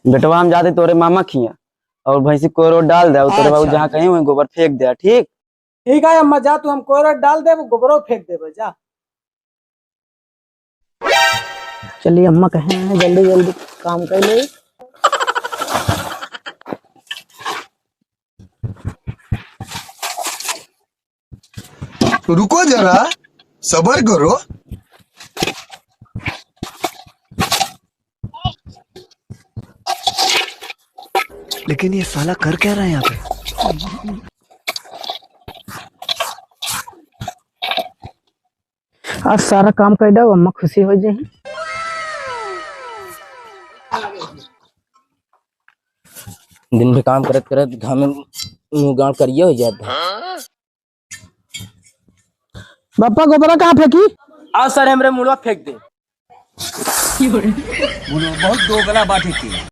बेटवा हम जाते तोरे मामा खिया और भैंसी को रोड डाल दे तोरे बाबू जहाँ कहीं वहीं गोबर फेंक दे। ठीक ठीक है अम्मा, जा तू हम कोरट डाल दे, गोबरो फेंक दे जा। चलिए अम्मा कहे हैं जल्दी जल्दी काम कर ले। रुको जरा, सबर करो। लेकिन ये साला कर क्या रहा है यहाँ पे? आज सारा काम कर दो, अम्मा खुशी हो जाए। दिन में काम करत करत घाम मुंह गाँव करिए हो जाता। पापा गोबरा कहाँ फेंकी? आज सर हमरे मुड़वा फेंक दे। बहुत दो गला बाटी थी।